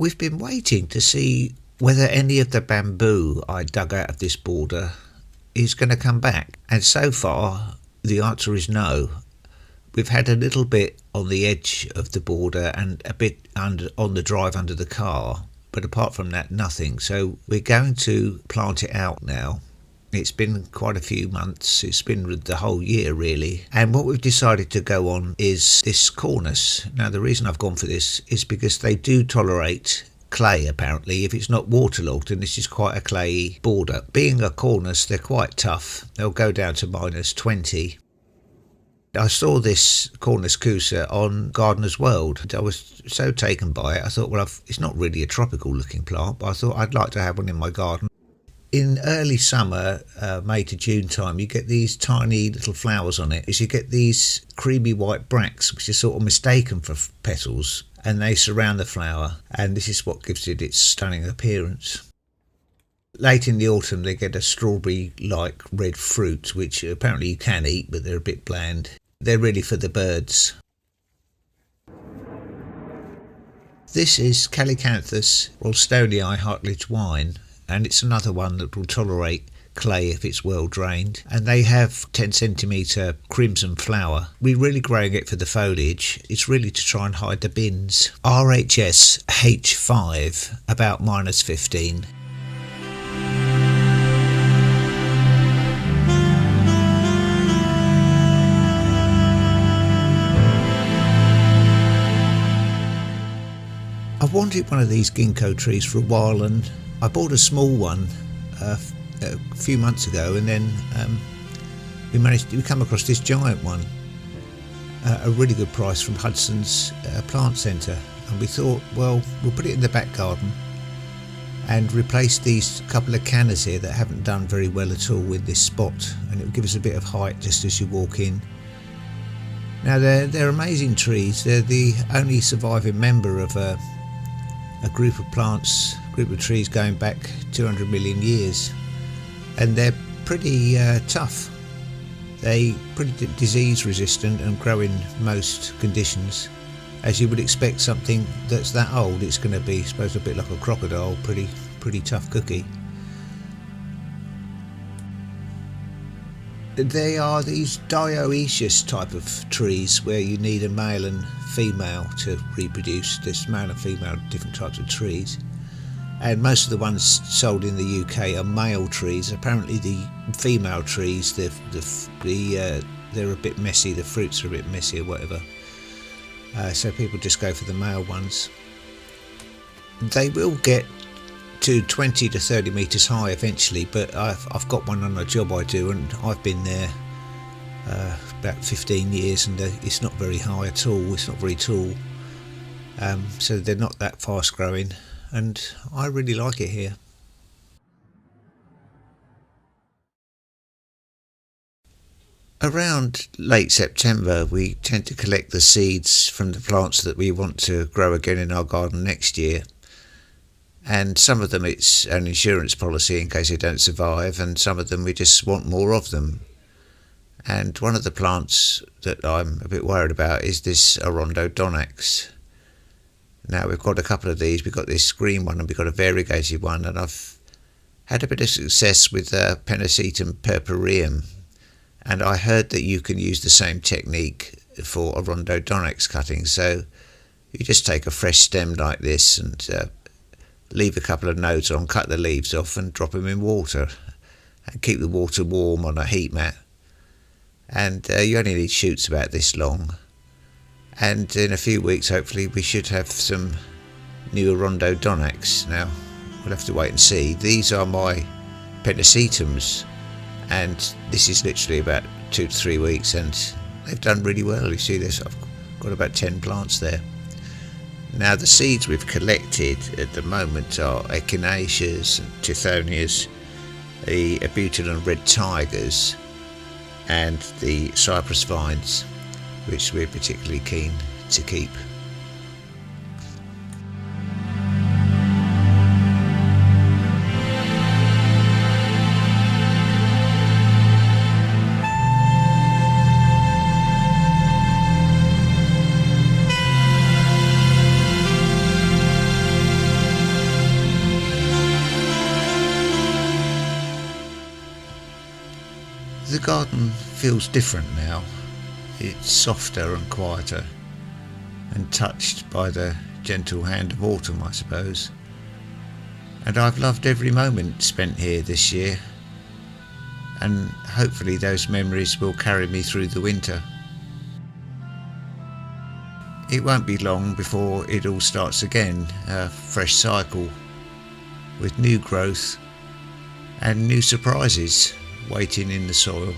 we've been waiting to see whether any of the bamboo I dug out of this border is going to come back. And so far, the answer is no. We've had a little bit on the edge of the border and a bit on the drive under the car, but apart from that, nothing. So we're going to plant it out now. It's been quite a few months. It's been the whole year, really. And what we've decided to go on is this cornice. Now, the reason I've gone for this is because they do tolerate clay, apparently, if it's not waterlogged, and this is quite a clayey border. Being a cornice, they're quite tough. They'll go down to -20. I saw this cornice kousa on Gardener's World. I was so taken by it. I thought, well, it's not really a tropical looking plant, but I thought I'd like to have one in my garden. In early summer, May to June time, you get these tiny little flowers on it. You get these creamy white bracts, which are sort of mistaken for petals, and they surround the flower, and this is what gives it its stunning appearance. Late in the autumn, they get a strawberry-like red fruit, which apparently you can eat, but they're a bit bland. They're really for the birds. This is Calycanthus ralstonii Hartledge wine, and it's another one that will tolerate clay if it's well drained. And they have 10cm crimson flower. We're really growing it for the foliage. It's really to try and hide the bins. RHS H5, about -15. I've wanted one of these ginko trees for a while, and I bought a small one a few months ago, and then we come across this giant one, a really good price from Hudson's Plant Centre, and we thought, well, we'll put it in the back garden and replace these couple of cannas here that haven't done very well at all with this spot, and it will give us a bit of height just as you walk in. Now they're amazing trees. They're the only surviving member of a group of trees going back 200 million years, and they're pretty tough. They're pretty disease resistant and grow in most conditions. As you would expect something that's that old, it's going to be, suppose, a bit like a crocodile, pretty tough cookie. They are these dioecious type of trees where you need a male and female to reproduce. There's male and female different types of trees, and most of the ones sold in the UK are male trees. Apparently the female trees, they're a bit messy, the fruits are a bit messy or whatever, so people just go for the male ones. They will get to 20 to 30 metres high eventually, but I've got one on a job I do, and I've been there about 15 years, and it's not very high at all. It's not very tall, so they're not that fast growing, and I really like it here. Around late September, we tend to collect the seeds from the plants that we want to grow again in our garden next year. And some of them it's an insurance policy in case they don't survive, and some of them we just want more of them. And one of the plants that I'm a bit worried about is this Arondodonax. Now we've got a couple of these. We've got this green one and we've got a variegated one, and I've had a bit of success with Pennisetum purpureum, and I heard that you can use the same technique for Arondodonax cutting. So you just take a fresh stem like this and leave a couple of nodes on, cut the leaves off and drop them in water, and keep the water warm on a heat mat. And you only need shoots about this long, and in a few weeks hopefully we should have some new Arondodonax. Now we'll have to wait and see. These are my Pennisetums, and this is literally about 2 to 3 weeks, and they've done really well. You see this, I've got about 10 plants there. Now the seeds we've collected at the moment are echinaceas and tithonias, the abutilon red tigers, and the cypress vines, which we're particularly keen to keep. The garden feels different now. It's softer and quieter, and touched by the gentle hand of autumn, I suppose. And I've loved every moment spent here this year, and hopefully those memories will carry me through the winter. It won't be long before it all starts again, a fresh cycle, with new growth and new surprises waiting in the soil.